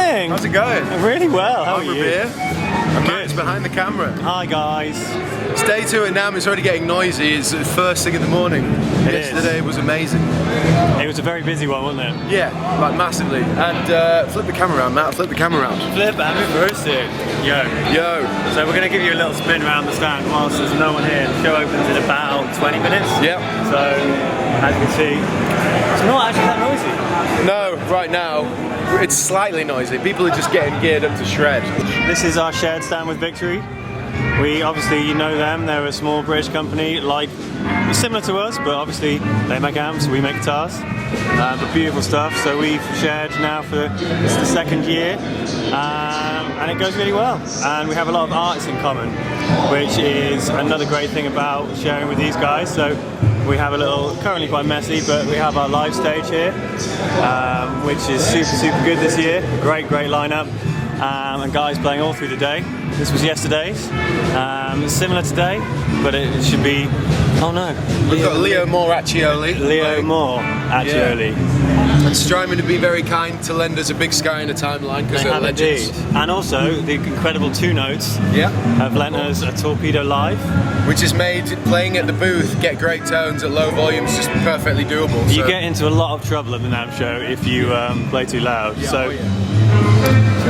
morning! How's it going? Really well, how are you? I'm Max behind the camera. Hi guys. It's day 2 and now it's already getting noisy. It's the first thing in the morning. Yesterday was amazing. It was a very busy one, wasn't it? Yeah, like massively. And flip the camera around, Matt, flip the camera around. Flip, I'm reversing. Yo. Yo. So we're going to give you a little spin around the stand whilst there's no one here. The show opens in about 20 minutes. Yep. So, as you can see, it's not actually that noisy. No, right now, it's slightly noisy. People are just getting geared up to shred. This is our shared stand with Victory. We obviously, you know them, they're a small British company, like similar to us, but obviously they make amps, we make guitars, but beautiful stuff. So we've shared now for this is the 2nd year, and it goes really well. And we have a lot of artists in common, which is another great thing about sharing with these guys. So we have a little, currently quite messy, but we have our live stage here, which is super good this year. Great lineup, and guys playing all through the day. This was yesterday's. Similar today, but it should be. Oh no! We've got Leo Accioli. Leo Accioli. And striving to be very kind to lend us a big sky and a timeline because they're legends. Indeed. And also the incredible 2 Notes have lent us a Torpedo Live, which has made playing at the booth get great tones at low volumes just perfectly doable. You get into a lot of trouble at the NAMM show if you play too loud.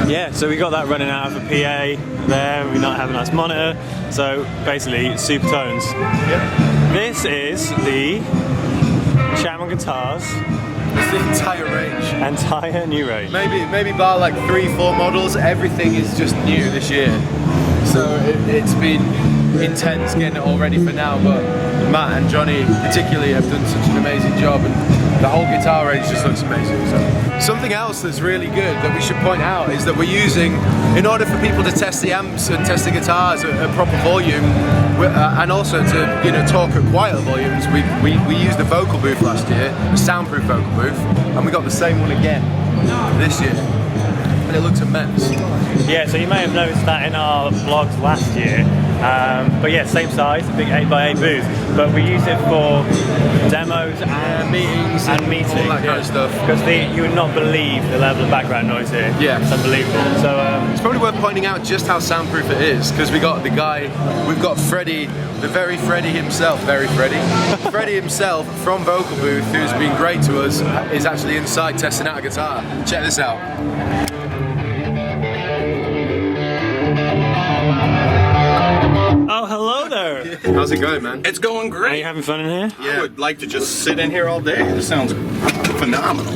Yeah, so we got that running out of a PA there. We not have a nice monitor, so basically super tones. Yeah. This is the Chapman guitars. It's the entire range. Entire new range. Maybe bar like 3-4 models. Everything is just new this year. So it's been intense getting it all ready for now, but Matt and Johnny particularly have done such an amazing job, and the whole guitar range just looks amazing. So something else that's really good that we should point out is that we're using, in order for people to test the amps and test the guitars at proper volume, and also to talk at quieter volumes, we used the vocal booth last year, a soundproof vocal booth, and we got the same one again this year. And it looks immense. Yeah, so you may have noticed that in our vlogs last year. But yeah, same size, a big 8x8 booth. But we use it for demos and meetings, all that kind of stuff. Because you would not believe the level of background noise here. Yeah, it's unbelievable. So it's probably worth pointing out just how soundproof it is, because we've got Freddie, the very Freddie himself, Freddie himself from Vocal Booth, who's been great to us, is actually inside testing out a guitar. Check this out. oh, hello there! How's it going, man? It's going great. Are you having fun in here? Yeah. I would like to just sit in here all day. This sounds phenomenal.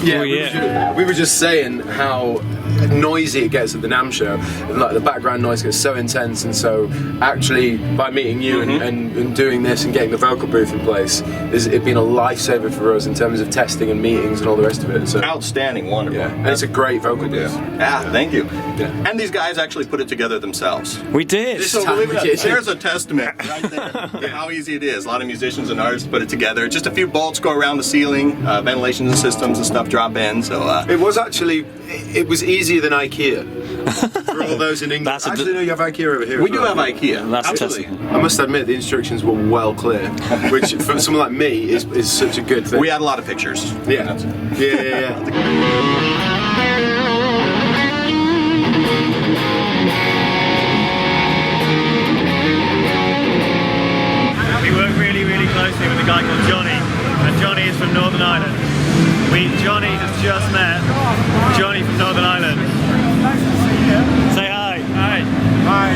Yeah, oh, we were just saying how noisy it gets at the NAMM show, and like the background noise gets so intense, and so actually by meeting you and doing this and getting the vocal booth in place, it's been a lifesaver for us in terms of testing and meetings and all the rest of it. So outstanding, wonderful. Yeah, and it's a great vocal booth. Yeah, thank you. Yeah. And these guys actually put it together themselves. We did. So there's a testament right there to how easy it is. A lot of musicians and artists put it together. Just a few bolts go around the ceiling, ventilation systems and stuff drop in. So it was easier than IKEA. For all those in England. Actually, no, you have IKEA over here. We do have IKEA. Absolutely. I must admit, the instructions were well clear, which for someone like me is such a good thing. We had a lot of pictures. Yeah. Yeah. We work really closely with a guy called Johnny, and Johnny is from Northern Ireland. Johnny has just met Johnny from Northern Ireland. Nice to see you. Say hi. Hi. Hi.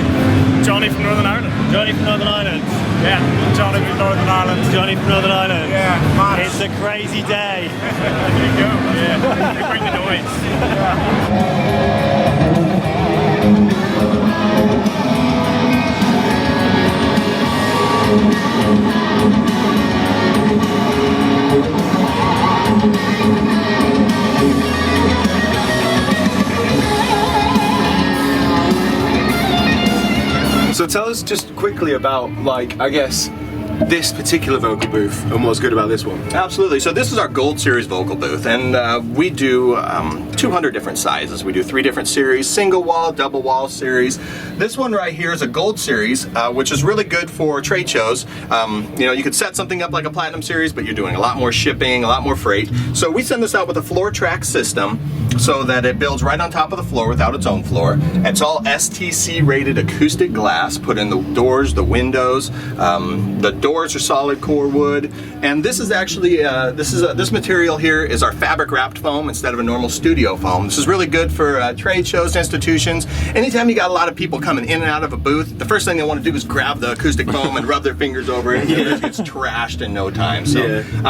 Johnny from Northern Ireland. Johnny from Northern Ireland. Yeah, Johnny from Northern Ireland. Johnny from Northern Ireland. Yeah, man. It's a crazy day. There you go. Yeah. They bring the noise. So tell us just quickly about, like, I guess, this particular vocal booth and what's good about this one. Absolutely. So this is our Gold Series vocal booth, and we do 200 different sizes. We do 3 different series: single wall, double wall series. This one right here is a Gold Series, which is really good for trade shows. You know, you could set something up like a Platinum Series, but you're doing a lot more shipping, a lot more freight. So we send this out with a floor track system, so that it builds right on top of the floor without its own floor. It's all STC rated acoustic glass put in the doors, the windows. The doors are solid core wood, and this is actually this material here is our fabric wrapped foam instead of a normal studio foam. This is really good for trade shows, institutions. Anytime you got a lot of people coming in and out of a booth, the first thing they want to do is grab the acoustic foam and rub their fingers over it, and it gets trashed in no time. So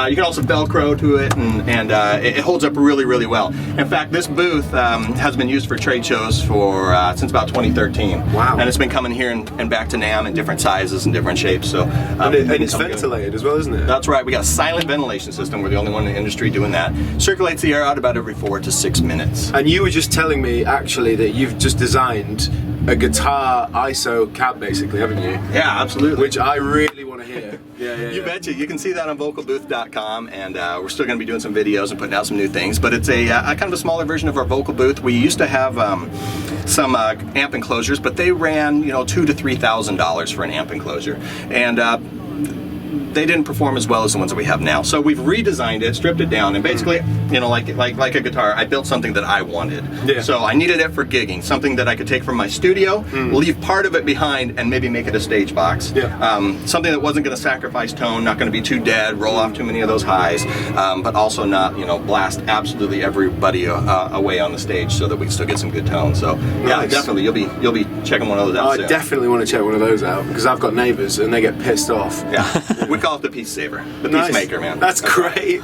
you can also Velcro to it, and it holds up really, really well. In fact, this booth has been used for trade shows for since about 2013. Wow. And it's been coming here and back to NAMM in different sizes and different shapes. So and it's ventilated as well, isn't it? That's right. We got a silent ventilation system. We're the only one in the industry doing that. Circulates the air out about every 4 to 6 minutes. And you were just telling me actually that you've just designed a guitar ISO cab, basically, haven't you? Yeah, absolutely. Which I really want to hear. You betcha. You can see that on vocalbooth.com, and we're still going to be doing some videos and putting out some new things. But it's a kind of a smaller version of our vocal booth. We used to have some amp enclosures, but they ran, you know, $2,000 to $3,000 for an amp enclosure, and they didn't perform as well as the ones that we have now. So we've redesigned it, stripped it down, and basically, you know, like a guitar, I built something that I wanted. Yeah. So I needed it for gigging, something that I could take from my studio, leave part of it behind, and maybe make it a stage box. Yeah. Something that wasn't going to sacrifice tone, not going to be too dead, roll off too many of those highs, but also not, you know, blast absolutely everybody away on the stage, so that we can still get some good tone. So yeah, Nice. definitely, you'll be checking one of those out I soon. definitely want to check one of those out because I've got neighbours and they get pissed off. Yeah, we call it the Peace Saver, the Nice. Peacemaker, man. That's great.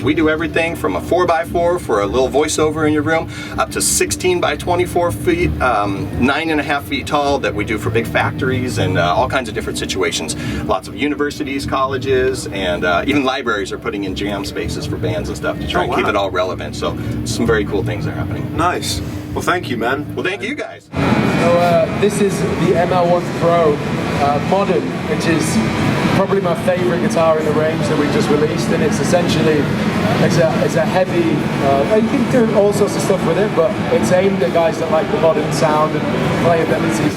We do everything from a 4x4 for a little voiceover in your room, up to 16 by 24 feet, 9.5 feet tall, that we do for big factories and all kinds of different situations. Lots of universities, colleges, and even libraries are putting in jam spaces for bands and stuff to try and keep it all relevant. So some very cool things are happening. Nice. Well, thank you, man. Well, thank you guys. So this is the ML1 Pro Modern, which is probably my favourite guitar in the range that we just released, and it's essentially it's a heavy. You can do all sorts of stuff with it, but it's aimed at guys that like the modern sound and playability.